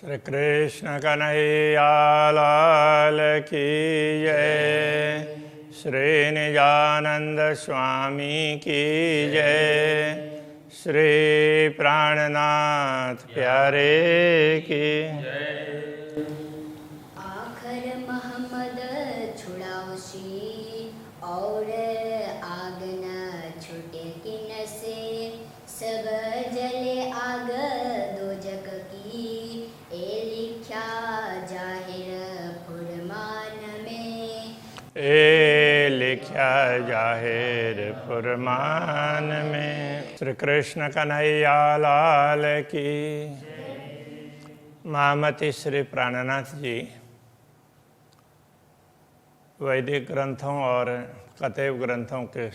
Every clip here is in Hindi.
श्री कृष्ण कन्हैया लाल की जय। श्री निजानंद स्वामी की जय। श्री प्राणनाथ प्यारे की जय। आखर मोहम्मद छुड़ावशी और आग न छूटे किन से, सब जले आग दो जग की, ए लिख्या जाहिर फुरमान में। ए लिख्या जाहिर फुरमान में। श्री कृष्ण कन्हैया लाल की। महामती श्री प्राणनाथ जी वैदिक ग्रंथों और कथेव ग्रंथों के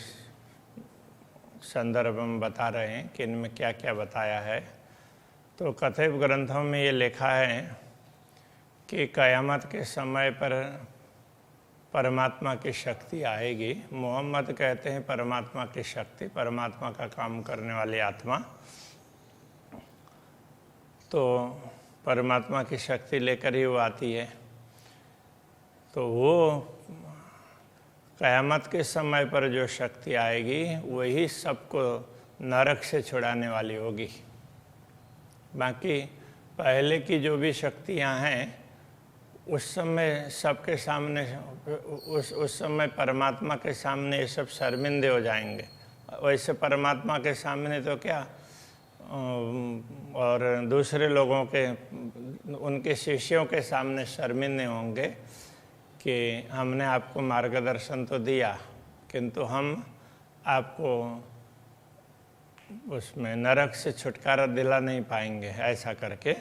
संदर्भ में बता रहे हैं कि इनमें क्या क्या बताया है। तो कथेव ग्रंथों में ये लिखा है कि क़यामत के समय पर परमात्मा की शक्ति आएगी। मोहम्मद कहते हैं परमात्मा की शक्ति, परमात्मा का काम करने वाली आत्मा। तो परमात्मा की शक्ति लेकर ही वो आती है। तो वो क़यामत के समय पर जो शक्ति आएगी वही सबको नरक से छुड़ाने वाली होगी। बाकी पहले की जो भी शक्तियां हैं उस समय सबके सामने उस समय परमात्मा के सामने ये सब शर्मिंदे हो जाएंगे। वैसे परमात्मा के सामने तो क्या और दूसरे लोगों के उनके शिष्यों के सामने शर्मिंदे होंगे कि हमने आपको मार्गदर्शन तो दिया किंतु हम आपको उसमें नरक से छुटकारा दिला नहीं पाएंगे। ऐसा करके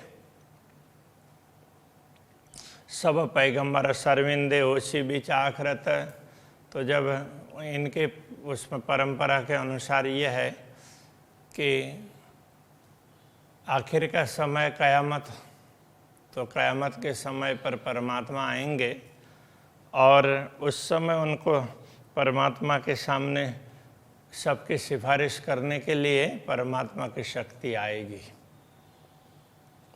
सब पैगंबर शर्मिंदे होशी बीच आखरत। तो जब इनके उसमें परंपरा के अनुसार ये है कि आखिर का समय क़यामत, तो क़यामत के समय पर परमात्मा आएंगे और उस समय उनको परमात्मा के सामने सबकी सिफारिश करने के लिए परमात्मा की शक्ति आएगी।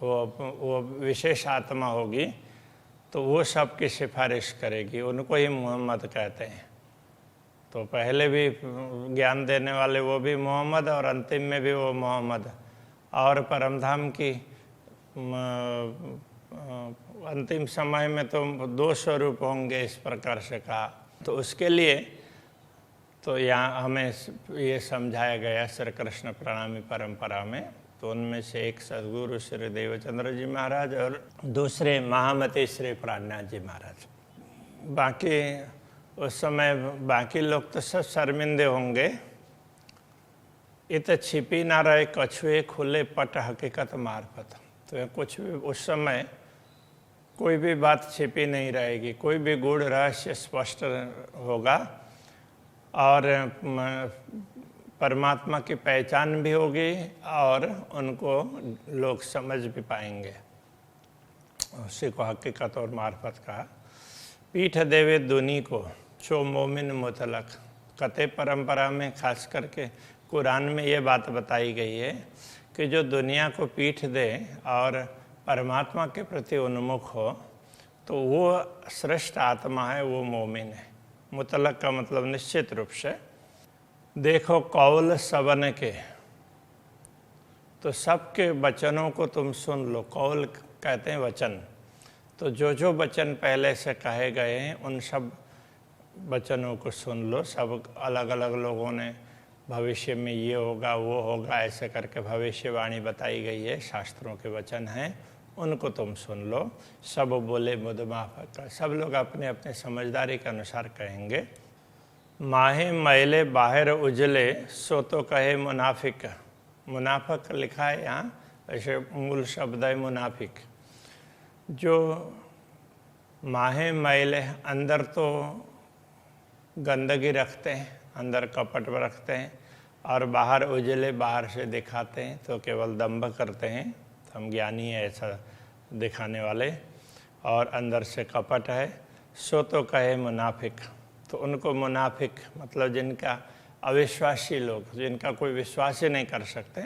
वो विशेष आत्मा होगी तो वो सबकी सिफारिश करेगी। उनको ही मोहम्मद कहते हैं। तो पहले भी ज्ञान देने वाले वो भी मोहम्मद और अंतिम में भी वो मोहम्मद। और परमधाम की अंतिम समय में तो 2 स्वरूप होंगे इस प्रकार से कहा। तो उसके लिए तो यहाँ हमें ये समझाया गया श्री कृष्ण प्रणामी परंपरा में। तो उनमें से एक सद्गुरु श्री देवचंद्र जी महाराज और दूसरे महामती श्री प्राणनाथ जी महाराज। बाकी उस समय बाकी लोग तो सब शर्मिंदे होंगे। इत छिपी ना रहे कछुए खुले पट हकीकत मार्फत। तो कुछ भी उस समय कोई भी बात छिपी नहीं रहेगी, कोई भी गूढ़ रहस्य स्पष्ट होगा और परमात्मा की पहचान भी होगी और उनको लोग समझ भी पाएंगे। उसी को हकीकत और मार्फत कहा। पीठ देवे दुनी को छो मोमिन मुतलक। कथे परंपरा में खास करके कुरान में ये बात बताई गई है कि जो दुनिया को पीठ दे और परमात्मा के प्रति उन्मुख हो तो वो श्रेष्ठ आत्मा है, वो मोमिन है। मुतलक का मतलब निश्चित रूप से। देखो कौल सबन के, तो सबके वचनों को तुम सुन लो। कौल कहते हैं वचन। तो जो जो वचन पहले से कहे गए हैं उन सब वचनों को सुन लो। सब अलग अलग लोगों ने भविष्य में ये होगा वो होगा ऐसे करके भविष्यवाणी बताई गई है, शास्त्रों के वचन हैं, उनको तुम सुन लो। सब बोले मुद माफ़। सब लोग अपने अपने समझदारी के अनुसार कहेंगे। माहे मैले बाहर उजले सो तो कहे मुनाफिक। मुनाफिक लिखा है यहाँ, ऐसे मूल शब्द है मुनाफिक। जो माहे मैले अंदर तो गंदगी रखते हैं, अंदर कपट रखते हैं और बाहर उजले, बाहर से दिखाते हैं तो केवल दंभ करते हैं, हम ज्ञानी है ऐसा दिखाने वाले, और अंदर से कपट है, सो तो कहे मुनाफिक। तो उनको मुनाफिक मतलब जिनका अविश्वासी लोग, जिनका कोई विश्वास ही नहीं कर सकते,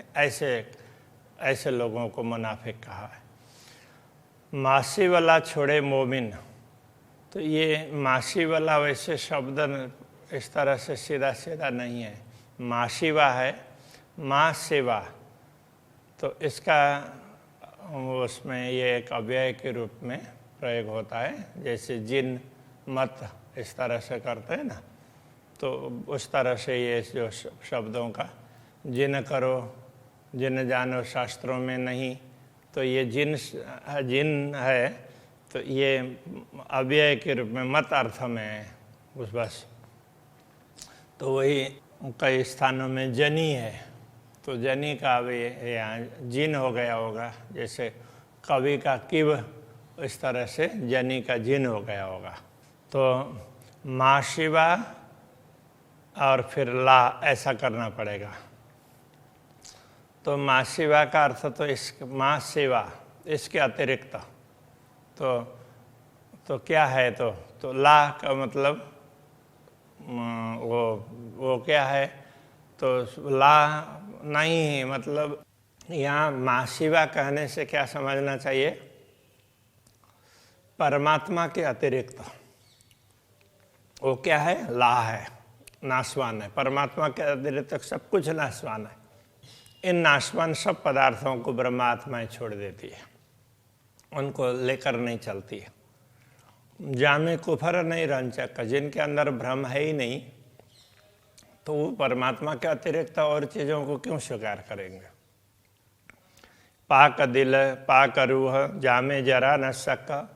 ऐसे लोगों को मुनाफिक कहा है। मासी वाला छोड़े मोमिन, तो ये मासी वाला वैसे शब्द इस तरह से सीधा सीधा नहीं है, माशिवा है, माँ सेवा, तो इसका उसमें ये एक अव्यय के रूप में प्रयोग होता है, जैसे जिन मत इस तरह से करते हैं ना, तो उस तरह से ये जो शब्दों का जिन करो जिन जानो शास्त्रों में नहीं, तो ये जिन है, तो ये अव्यय के रूप में मत अर्थ में है उस बस। तो वही कई स्थानों में जनी है, तो जनी का भी यहाँ जिन हो गया होगा, जैसे कवि का किव, इस तरह से जनी का जिन हो गया होगा। तो माँ शिवा और फिर ला ऐसा करना पड़ेगा। तो माँ शिवा का अर्थ तो इस माँ सेवा, इसके अतिरिक्त तो क्या है, तो ला का मतलब वो क्या है, तो ला नहीं है, मतलब यहाँ माँ शिवा कहने से क्या समझना चाहिए, परमात्मा के अतिरिक्त वो क्या है, ला है, नाशवान है। परमात्मा के अतिरिक्त सब कुछ नाशवान है। इन नाशवान सब पदार्थों को ब्रह्मात्माएं छोड़ देती है, उनको लेकर नहीं चलती है। जामे कुफर नहीं रंचक, जिनके अंदर भ्रम है ही नहीं, तो वो परमात्मा के अतिरिक्त और चीज़ों को क्यों स्वीकार करेंगे। पाक दिल पाक रूह जामे जरा न सका,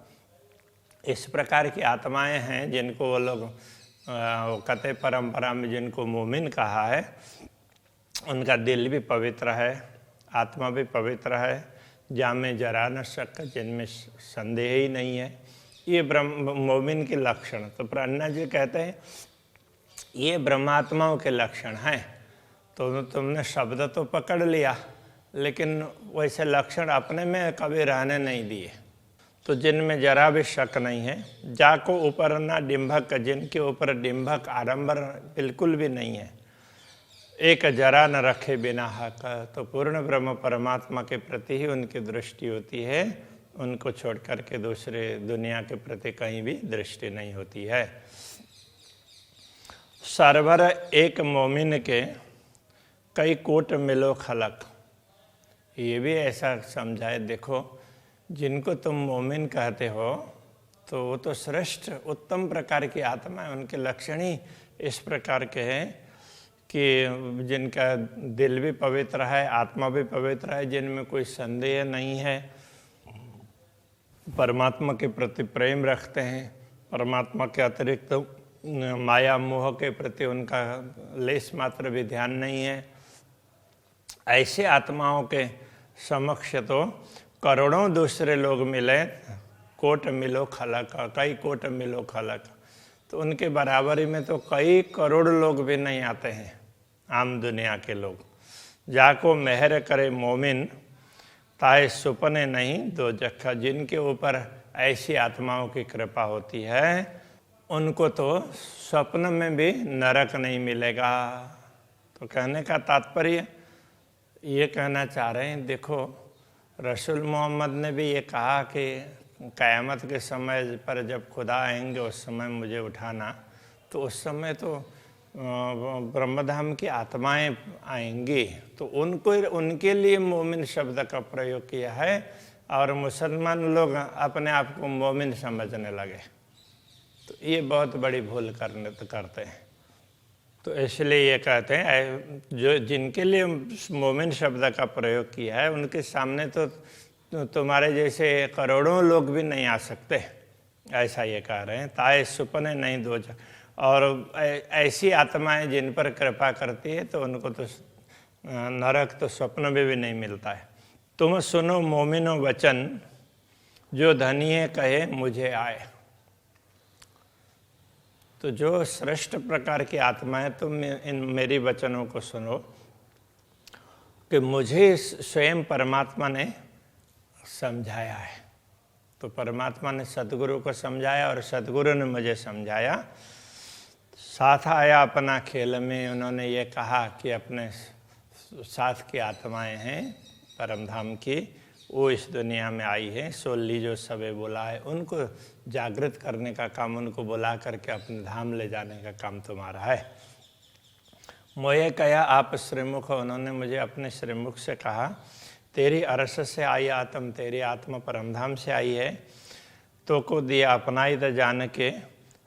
इस प्रकार की आत्माएं हैं जिनको वो लोग कते परंपरा में जिनको मोमिन कहा है, उनका दिल भी पवित्र है, आत्मा भी पवित्र है, जामे जरा न सका, जिनमें संदेह ही नहीं है। ये मोमिन के लक्षण, तो प्रज्ञा जी कहते हैं ये ब्रह्मात्माओं के लक्षण हैं। तो तुमने शब्द तो पकड़ लिया, लेकिन वैसे लक्षण अपने में कभी रहने नहीं दिए। तो जिनमें जरा भी शक नहीं है, जाको ऊपर ना डिंभक, जिनके ऊपर डिंभक आडंबर बिल्कुल भी नहीं है, एक जरा न रखे बिना हक, तो पूर्ण ब्रह्म परमात्मा के प्रति ही उनकी दृष्टि होती है, उनको छोड़ करके दूसरे दुनिया के प्रति कहीं भी दृष्टि नहीं होती है। सरवर एक मोमिन के कई कोट मिलो खलक, ये भी ऐसा समझाए, देखो जिनको तुम मोमिन कहते हो तो वो तो श्रेष्ठ उत्तम प्रकार की आत्मा है, उनके लक्षण ही इस प्रकार के हैं कि जिनका दिल भी पवित्र है, आत्मा भी पवित्र है, जिनमें कोई संदेह नहीं है, परमात्मा के प्रति प्रेम रखते हैं, परमात्मा के अतिरिक्त माया मोह के प्रति उनका लेश मात्र भी ध्यान नहीं है। ऐसे आत्माओं के समक्ष तो करोड़ों दूसरे लोग मिले, कोट मिलो खलक, कई कोट मिलो खलक, तो उनके बराबरी में तो कई करोड़ लोग भी नहीं आते हैं, आम दुनिया के लोग। जाको मेहर करे मोमिन ताए सुपने नहीं दो जखा, जिनके ऊपर ऐसी आत्माओं की कृपा होती है उनको तो स्वप्न में भी नरक नहीं मिलेगा। तो कहने का तात्पर्य ये कहना चाह रहे हैं, देखो रसूल मोहम्मद ने भी ये कहा कि क़यामत के समय पर जब खुदा आएंगे उस समय मुझे उठाना, तो उस समय तो ब्रह्मधाम की आत्माएं आएंगी, तो उनको उनके लिए मोमिन शब्द का प्रयोग किया है, और मुसलमान लोग अपने आप को मोमिन समझने लगे, तो ये बहुत बड़ी भूल करते हैं। तो इसलिए ये कहते हैं जो जिनके लिए मोमिन शब्द का प्रयोग किया है उनके सामने तो तुम्हारे जैसे करोड़ों लोग भी नहीं आ सकते, ऐसा ये कह रहे हैं। ताए सुपने नहीं दो, और ऐसी आत्माएं जिन पर कृपा करती है तो उनको तो नरक तो स्वप्न में भी नहीं मिलता है। तुम सुनो मोमिनो वचन, जो धनी कहे मुझे आए, तो जो श्रेष्ठ प्रकार की आत्मा है तुम इन मेरी वचनों को सुनो कि मुझे स्वयं परमात्मा ने समझाया है। तो परमात्मा ने सतगुरु को समझाया और सतगुरु ने मुझे समझाया, साथ आया अपना खेल में। उन्होंने ये कहा कि अपने साथ की आत्माएं हैं परमधाम की, वो इस दुनिया में आई है। सो लीजो सबे बुला है, उनको जागृत करने का काम, उनको बुला करके अपने धाम ले जाने का काम तुम्हारा है। मोये कया आप श्रीमुख, उन्होंने मुझे अपने श्रीमुख से कहा, तेरी अरस से आई आत्म, तेरी आत्मा परमधाम से आई है। तो को दिया अपनाई त जान के,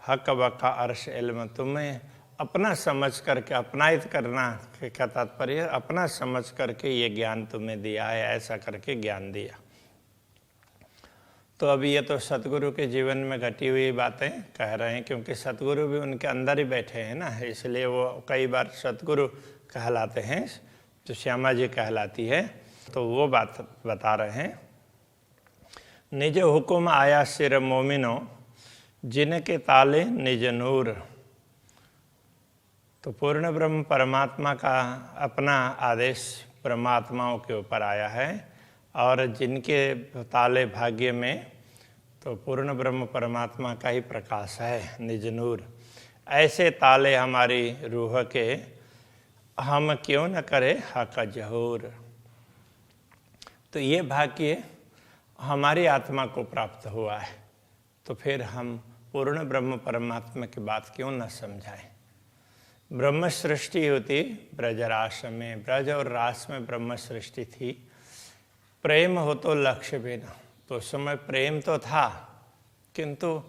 हक बका अर्श इल्म, तुम्हें अपना समझ करके, अपनायत करना का तात्पर्य अपना समझ करके ये ज्ञान तुम्हें दिया है, ऐसा करके ज्ञान दिया। तो अभी ये तो सतगुरु के जीवन में घटी हुई बातें कह रहे हैं, क्योंकि सतगुरु भी उनके अंदर ही बैठे हैं ना, इसलिए वो कई बार सतगुरु कहलाते हैं, तो श्यामा जी कहलाती है। तो वो बात बता रहे हैं। निज हुकुम आया सिर मोमिनो, जिनके ताले निज नूर। तो पूर्ण ब्रह्म परमात्मा का अपना आदेश परमात्माओं के ऊपर आया है, और जिनके ताले भाग्य में तो पूर्ण ब्रह्म परमात्मा का ही प्रकाश है, निज नूर। ऐसे ताले हमारी रूह के, हम क्यों न करें हक जहूर। तो ये भाग्य हमारी आत्मा को प्राप्त हुआ है, तो फिर हम पूर्ण ब्रह्म परमात्मा की बात क्यों न समझाएं। ब्रह्म सृष्टि होती ब्रजरास में, ब्रज और रास में ब्रह्म सृष्टि थी। प्रेम हो तो लक्ष्य बिना, तो उस समय प्रेम तो था, किंतु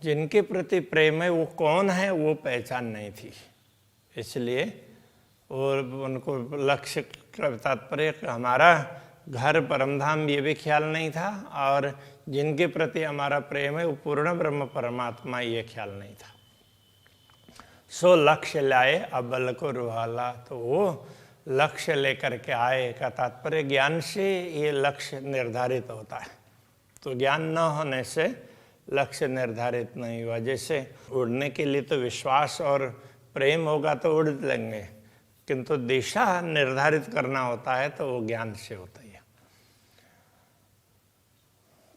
जिनके प्रति प्रेम है वो कौन है वो पहचान नहीं थी, इसलिए और उनको लक्ष्य का तात्पर्य हमारा घर परमधाम ये भी ख्याल नहीं था, और जिनके प्रति हमारा प्रेम है वो पूर्ण ब्रह्म परमात्मा ये ख्याल नहीं था। सो लक्ष्य लाए अबल को रुहाला, तो वो लक्ष्य लेकर के आए का तात्पर्य ज्ञान से ये लक्ष्य निर्धारित होता है। तो ज्ञान न होने से लक्ष्य निर्धारित नहीं हुआ। जैसे उड़ने के लिए तो विश्वास और प्रेम होगा तो उड़ लेंगे, किंतु दिशा निर्धारित करना होता है तो वो ज्ञान से होता है।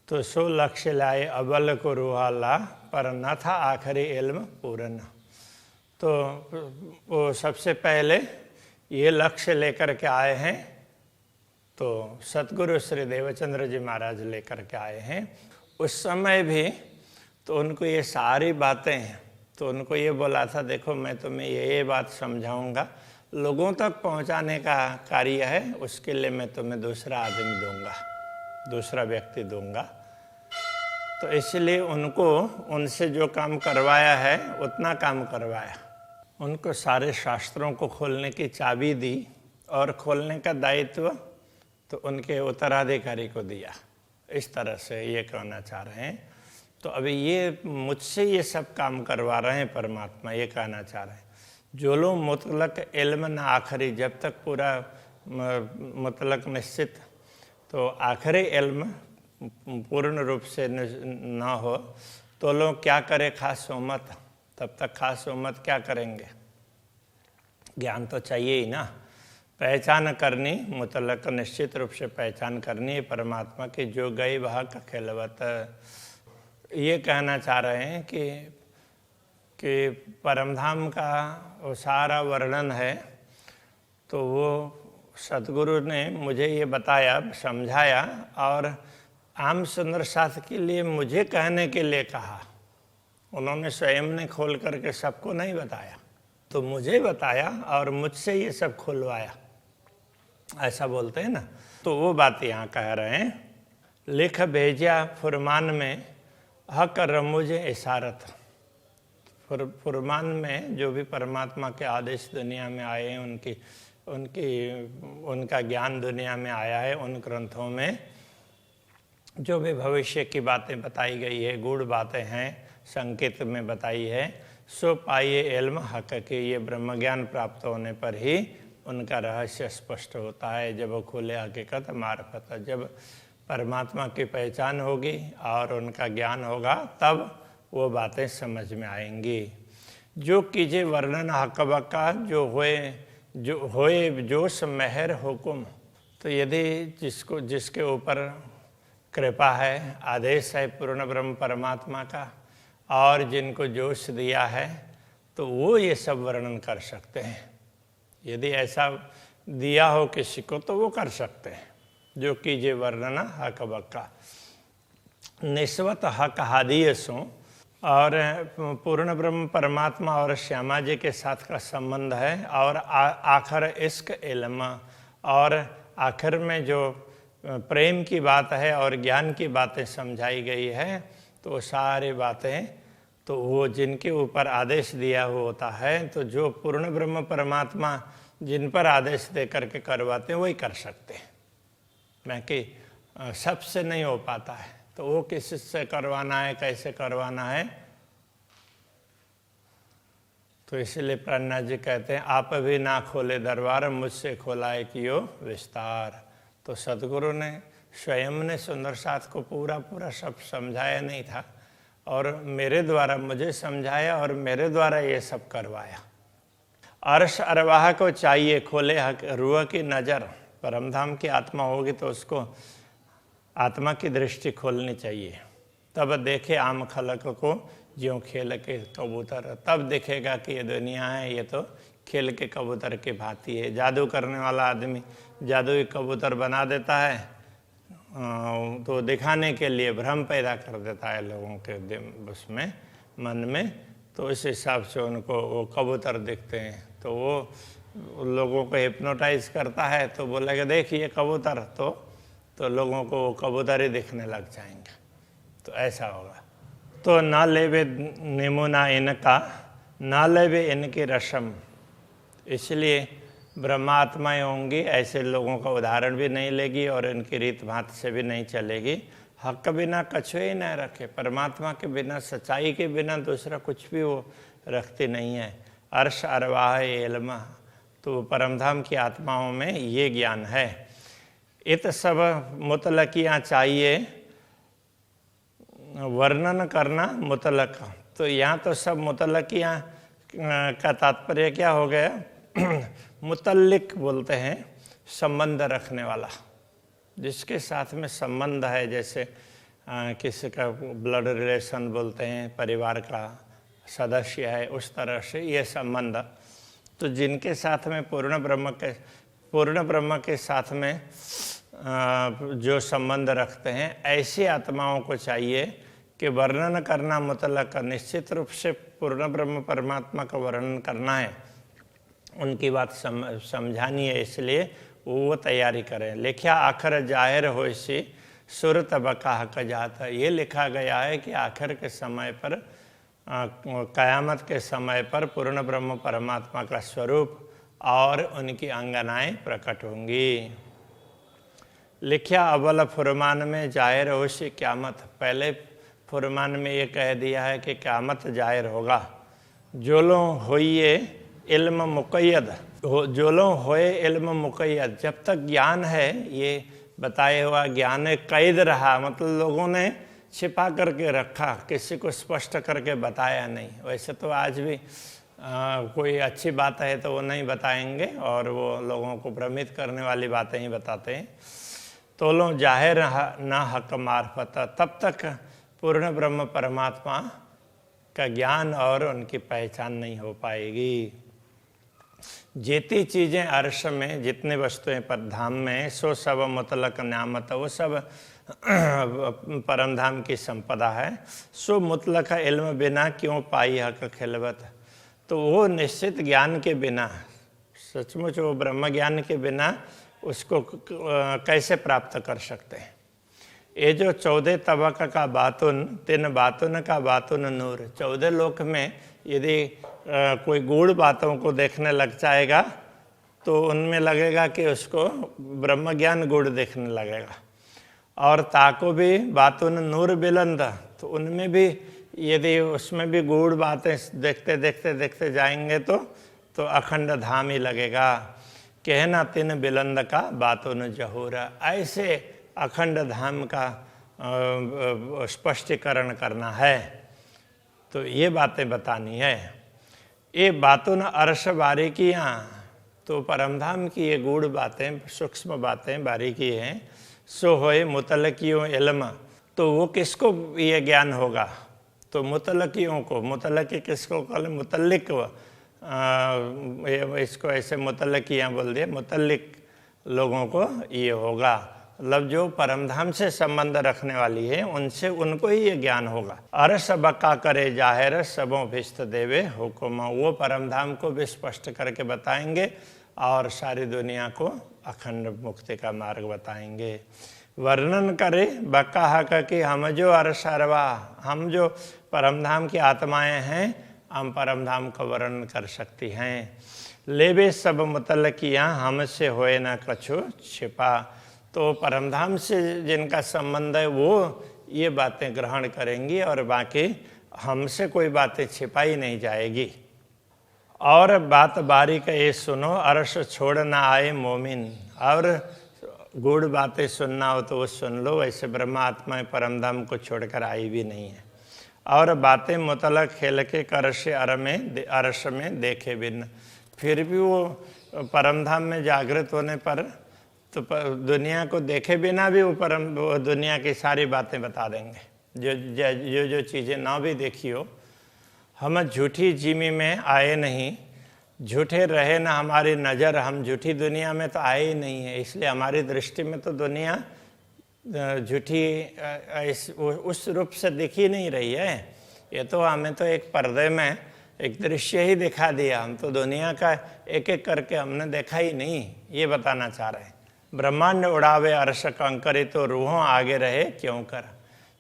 तो सो लक्ष्य लाए अबल को रुहाला, पर न था आखिरी इल्म पूर्ण। तो वो सबसे पहले ये लक्ष्य लेकर के आए हैं, तो सतगुरु श्री देवचंद्र जी महाराज लेकर के आए हैं। उस समय भी तो उनको ये सारी बातें, तो उनको ये बोला था, देखो मैं तुम्हें ये बात समझाऊंगा, लोगों तक पहुंचाने का कार्य है, उसके लिए मैं तुम्हें दूसरा आदमी दूंगा, दूसरा व्यक्ति दूंगा। तो इसलिए उनको उनसे जो काम करवाया है उतना काम करवाया। उनको सारे शास्त्रों को खोलने की चाबी दी, और खोलने का दायित्व तो उनके उत्तराधिकारी को दिया। इस तरह से ये कहना चाह रहे हैं। तो अभी ये मुझसे ये सब काम करवा रहे हैं परमात्मा, ये कहना चाह रहे हैं। जो लोग मुतलक इल्म न आखिरी, जब तक पूरा मुतलक निश्चित तो आखिरी इल्म पूर्ण रूप से न हो, तो लोग क्या करें खास उम्मत, तब तक खास उम्मत क्या करेंगे। ज्ञान तो चाहिए ही ना, पहचान करनी, मुतलक निश्चित रूप से पहचान करनी है परमात्मा की, जो गई वह का खिलवत। ये कहना चाह रहे हैं कि परमधाम का वो सारा वर्णन है, तो वो सतगुरु ने मुझे ये बताया, समझाया, और आम सुंदर साथ के लिए मुझे कहने के लिए कहा। उन्होंने स्वयं ने खोल करके सबको नहीं बताया, तो मुझे बताया और मुझसे ये सब खुलवाया, ऐसा बोलते हैं ना। तो वो बात यहाँ कह रहे हैं। लिख भेजा फुरमान में, हक रमुज इशारत। फुरमान में जो भी परमात्मा के आदेश दुनिया में आए हैं, उनका ज्ञान दुनिया में आया है, उन ग्रंथों में जो भी भविष्य की बातें बताई गई है, गूढ़ बातें हैं, संकेत में बताई है, सो पाइए इल्म हक के। ये ब्रह्म ज्ञान प्राप्त होने पर ही उनका रहस्य स्पष्ट होता है, जब वो खुले हकीकत मार्फत। जब परमात्मा की पहचान होगी और उनका ज्ञान होगा, तब वो बातें समझ में आएंगी। जो कीजिए वर्णन हकबक का, जो होए जोश मेहर हुकुम। तो यदि जिसके ऊपर कृपा है, आदेश है पूर्ण ब्रह्म परमात्मा का, और जिनको जोश दिया है, तो वो ये सब वर्णन कर सकते हैं। यदि ऐसा दिया हो किसी को तो वो कर सकते हैं, जो कीजिए वर्णना हक बक्का। निस्वत हक हादियसों और पूर्ण ब्रह्म परमात्मा और श्यामा जी के साथ का संबंध है, और आखिर इश्क इल्म, और आखिर में जो प्रेम की बात है और ज्ञान की बातें समझाई गई है, तो सारी बातें तो वो जिनके ऊपर आदेश दिया हुआ होता है, तो जो पूर्ण ब्रह्म परमात्मा जिन पर आदेश दे करके करवाते हैं वही कर सकते हैं, मैं कि सबसे नहीं हो पाता है। तो वो किस से करवाना है, कैसे करवाना है, तो इसलिए प्रज्ञा जी कहते हैं आप भी ना खोले दरबार, मुझसे खोला है कियो विस्तार। तो सदगुरु ने स्वयं ने सुंदर साथ को पूरा पूरा सब समझाया नहीं था, और मेरे द्वारा मुझे समझाया और मेरे द्वारा ये सब करवाया। अर्श अरवाह को चाहिए खोले हक रूह की नज़र। परमधाम की आत्मा होगी तो उसको आत्मा की दृष्टि खोलनी चाहिए, तब देखे आम खलक को ज्यों खेल के कबूतर। तब दिखेगा कि ये दुनिया है, ये तो खेल के कबूतर की भांति है। जादू करने वाला आदमी जादुई कबूतर बना देता है, तो दिखाने के लिए भ्रम पैदा कर देता है लोगों के उसमें मन में, तो इस हिसाब से उनको वो कबूतर दिखते हैं। तो वो लोगों को हिप्नोटाइज करता है, तो बोलेगा देखिए कबूतर, तो लोगों को वो कबूतर ही दिखने लग जाएंगे। तो ऐसा होगा। तो ना लेवे नमूना इनका, ना लेवे इनकी रस्म। इसलिए ब्रह्मात्माएँ होंगी, ऐसे लोगों का उदाहरण भी नहीं लेगी और इनकी रीत भात से भी नहीं चलेगी। हक के बिना कछुए ही न रखे, परमात्मा के बिना, सच्चाई के बिना दूसरा कुछ भी वो रखती नहीं है। अर्श अरवाह इल्म, तो परमधाम की आत्माओं में ये ज्ञान है। इत सब मुतलकियाँ चाहिए वर्णन करना मुतलक। तो यहाँ तो सब मुतलकियाँ का तात्पर्य क्या हो गया, मुतल्लिक बोलते हैं संबंध रखने वाला, जिसके साथ में संबंध है। जैसे किसी का ब्लड रिलेशन बोलते हैं, परिवार का सदस्य है, उस तरह से ये संबंध। तो जिनके साथ में पूर्ण ब्रह्म के साथ में जो संबंध रखते हैं, ऐसी आत्माओं को चाहिए कि वर्णन करना मुतलक, निश्चित रूप से पूर्ण ब्रह्म परमात्मा का वर्णन करना है, उनकी बात समझानी है, इसलिए वो तैयारी करें। लिखा आखिर जाहिर हो सी सुर तबका हक जाता। ये लिखा गया है कि आखिर के समय पर, क़यामत के समय पर पूर्ण ब्रह्म परमात्मा का स्वरूप और उनकी अंगनाएं प्रकट होंगी। लिखा अव्वल फुरमान में जाहिर हो सी क़यामत। पहले फुरमान में ये कह दिया है कि क़यामत जाहिर होगा। जोलो होइए इल्म मुक़य्यद, जोलो होए इल्म मुक़य्यद। जब तक ज्ञान है, ये बताया हुआ ज्ञान कैद रहा, मतलब लोगों ने छिपा करके रखा, किसी को स्पष्ट करके बताया नहीं। वैसे तो आज भी कोई अच्छी बात है तो वो नहीं बताएंगे, और वो लोगों को भ्रमित करने वाली बातें ही बताते हैं। तो लो जाहिर ना हक मार्फत, तब तक पूर्ण ब्रह्म परमात्मा का ज्ञान और उनकी पहचान नहीं हो पाएगी। जितनी चीज़ें अर्श में, जितने वस्तुएं पर धाम में, सो सब मुतलक न्यामत, वो सब परमधाम की संपदा है। सो मुतलक इल्म बिना क्यों पाई हक खिलवत। तो वो निश्चित ज्ञान के बिना, सचमुच वो ब्रह्म ज्ञान के बिना उसको कैसे प्राप्त कर सकते हैं। ये जो 14 तबक का बातुन, 3 बातुन का बातुन नूर। 14 लोक में यदि कोई गूढ़ बातों को देखने लग जाएगा तो उनमें लगेगा कि उसको ब्रह्म ज्ञान गूढ़ देखने लगेगा। और ताको भी बातुन नूर बिलंद, तो उनमें भी यदि उसमें भी गूढ़ बातें देखते देखते देखते जाएंगे तो अखंड धाम ही लगेगा। कहना 3 बिलंद का बातुन जहूरा। ऐसे अखंड धाम का स्पष्टीकरण करना है, तो ये बातें बतानी है। ये बातुन अर्श बारीकियाँ, तो परमधाम की ये गूढ़ बातें, सूक्ष्म बातें, बारीकी हैं। सो होए मुतलकियों इल्म, तो वो किसको ये ज्ञान होगा, तो मुतलकियों को। मुतलकी किसको कहते, मुतल्लिक। इसको ऐसे मुतलकियाँ बोल दिए, मुतल्लिक लोगों को ये होगा। मतलब जो परमधाम से संबंध रखने वाली है उनसे उनको ही ये ज्ञान होगा। अरस बक्का करे जाहिर सबों भिस्त देवे हुकुम, वो परमधाम को भी स्पष्ट करके बताएंगे और सारी दुनिया को अखंड मुक्ति का मार्ग बताएंगे। वर्णन करे बक्का हक कि हम जो अरसरवा, हम जो परमधाम की आत्माएं हैं, हम परमधाम का वर्णन कर सकती हैं। लेवे सब मुतल किया हमसे होए न कछु छिपा, तो परमधाम से जिनका संबंध है वो ये बातें ग्रहण करेंगी और बाकी हमसे कोई बातें छिपाई नहीं जाएगी। और बात बारी का ये सुनो अरस छोड़ ना आए मोमिन, और गूढ़ बातें सुनना हो तो वो सुन लो, वैसे ब्रह्मात्मा परमधाम को छोड़कर आई भी नहीं है। और बातें मुतलक खेल के करश अरस में देखे बिन, फिर भी वो परमधाम में जागृत होने पर तो दुनिया को देखे बिना भी वो दुनिया की सारी बातें बता देंगे, जो चीज़ें ना भी देखी हो। हम झूठी जिमी में आए नहीं, झूठे रहे ना हमारी नज़र, हम झूठी दुनिया में तो आए ही नहीं है, इसलिए हमारी दृष्टि में तो दुनिया झूठी उस रूप से दिख ही नहीं रही है। ये तो हमें तो एक पर्दे में एक दृश्य ही दिखा दिया, हम तो दुनिया का एक एक करके हमने देखा ही नहीं, ये बताना चाह रहे हैं। ब्रह्मांड उड़ावे अर्श कंकरे तो रूहों आगे रहे क्यों कर,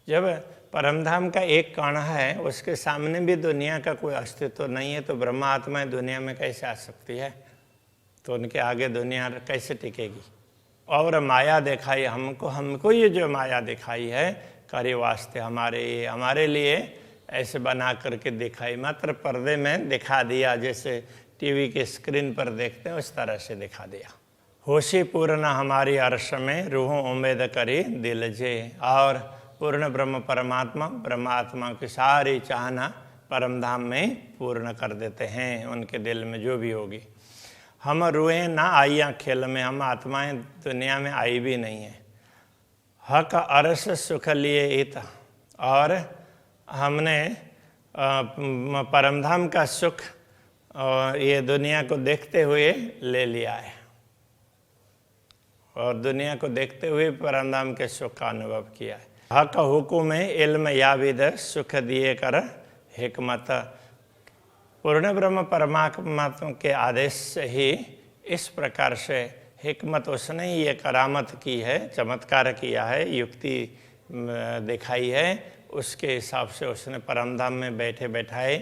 जब परमधाम का एक कण है उसके सामने भी दुनिया का कोई अस्तित्व नहीं है, तो ब्रह्मा आत्माएं दुनिया में कैसे आ सकती है, तो उनके आगे दुनिया कैसे टिकेगी। और माया दिखाई हमको ये जो माया दिखाई है करे वास्ते हमारे लिए ऐसे बना करके दिखाई, मात्र पर्दे में दिखा दिया, जैसे टीवी के स्क्रीन पर देखते हैं उस तरह से दिखा दिया। होशी पूर्ण हमारी अर्श में रूहों उम्मीद करी दिल जे, और पूर्ण ब्रह्म परमात्मा की सारी चाहना परमधाम में पूर्ण कर देते हैं उनके दिल में जो भी होगी। हम रूहें ना आइयाँ खेल में, हम आत्माएं दुनिया में आई भी नहीं है। हक अरस सुख लिए इत, और हमने परमधाम का सुख ये दुनिया को देखते हुए ले लिया है, और दुनिया को देखते हुए परमधाम के सुख का अनुभव किया है। हक हुकुम इल्म याविद सुख दिए कर हिकमत, पूर्ण ब्रह्म परमात्मा के आदेश से ही इस प्रकार से हिकमत उसने ये करामत की है, चमत्कार किया है, युक्ति दिखाई है, उसके हिसाब से उसने परमधाम में बैठे बैठाए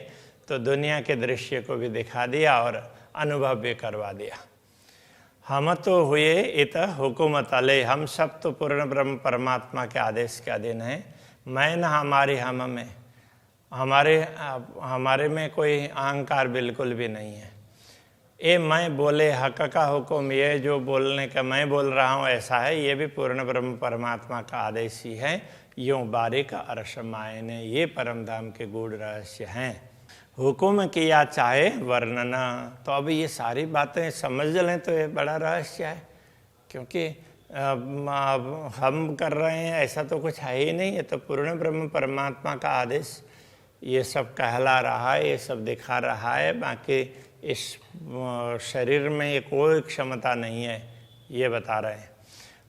तो दुनिया के दृश्य को भी दिखा दिया और अनुभव भी करवा दिया। हम तो हुए इत हुकुमत अले, हम सब तो पूर्ण ब्रह्म परमात्मा के आदेश के अधीन हैं। मैं न हमारी हम में, हमारे में कोई अहंकार बिल्कुल भी नहीं है। ये मैं बोले हक का हुक्म, ये जो बोलने का मैं बोल रहा हूँ ऐसा है, ये भी पूर्ण ब्रह्म परमात्मा का आदेश ही है। यूँ बारीक अर्श मायने, ये परमधाम के गूढ़ रहस्य हैं। हुकुम किया चाहे वर्णना, तो अब ये सारी बातें समझ लें तो ये बड़ा रहस्य है, क्योंकि हम कर रहे हैं ऐसा तो कुछ है ही नहीं, ये तो पूर्ण ब्रह्म परमात्मा का आदेश ये सब कहला रहा है, ये सब दिखा रहा है। बाकी इस शरीर में ये कोई क्षमता नहीं है, ये बता रहे हैं।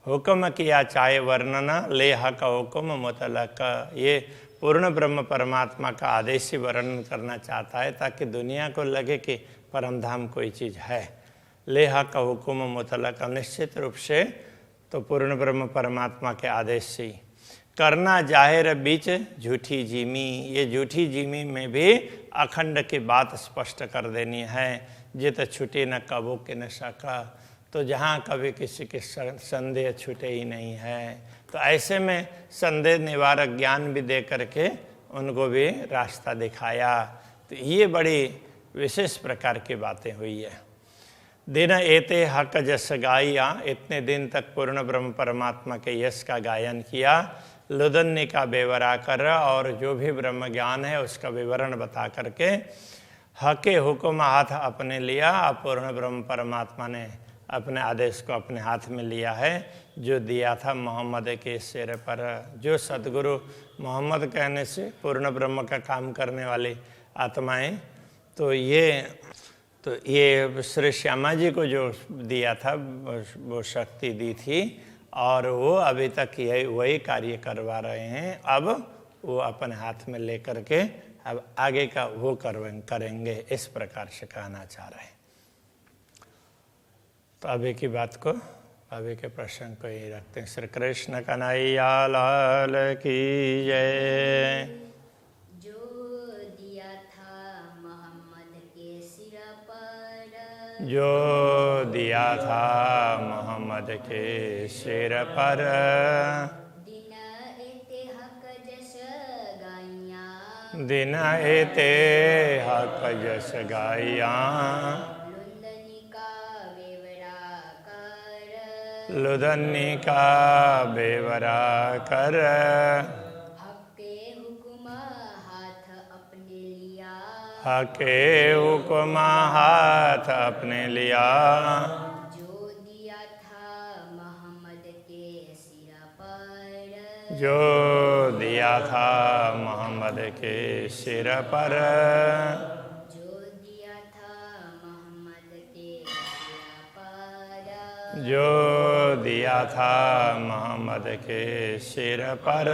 हुक्म किया चाहे वर्णना ले हक हुक्म मुतलक, ये पूर्ण ब्रह्म परमात्मा का आदेश ही वर्णन करना चाहता है ताकि दुनिया को लगे कि परमधाम कोई चीज़ है। ले हक हुक्म मुतलक, निश्चित रूप से तो पूर्ण ब्रह्म परमात्मा के आदेश से करना जाहिर बीच झूठी जीमी, ये झूठी जीमी में भी अखंड की बात स्पष्ट कर देनी है। जित छुटे न कबो के न सका, तो जहाँ कभी किसी के संदेह छूटे ही नहीं है, तो ऐसे में संदेह निवारक ज्ञान भी दे करके उनको भी रास्ता दिखाया। तो ये बड़ी विशेष प्रकार की बातें हुई है। दिन एते हक जस गाया, इतने दिन तक पूर्ण ब्रह्म परमात्मा के यश का गायन किया। लुदन्य का बेवरा कर, और जो भी ब्रह्म ज्ञान है उसका विवरण बता करके हके हुक्म हाथ अपने लिया। पूर्ण ब्रह्म परमात्मा ने अपने आदेश को अपने हाथ में लिया है, जो दिया था मोहम्मद के सिर पर। जो सदगुरु मोहम्मद कहने से पूर्ण ब्रह्म का काम करने वाली आत्माएं, तो ये श्री श्यामा जी को जो दिया था वो शक्ति दी थी, और वो अभी तक यही वही कार्य करवा रहे हैं। अब वो अपने हाथ में लेकर के अब आगे का वो करेंगे, इस प्रकार से कहना चाह रहे हैं। तो अभी की बात को, अभी के प्रश्न को ही रखते हैं। श्री कृष्ण कन्हैया लाल की जय। जो दिया था मोहम्मद के सिर पर, जो दिया था मोहम्मद के सिर पर, दिन एते हक जस गाइया, दिन एते हक जस गाइया, लुंदनी का बेवरा कर, लुदन्नी का बेवरा कर, हक के हुक्म हाथ अपने लिया, हके हुक्म हाथ अपने लिया, जो दिया था मोहम्मद के सिर पर, जो दिया था मोहम्मद के सिर पर, जो दिया था मोहम्मद के सिर पर, जो दिया था मोहम्मद के सिर पर,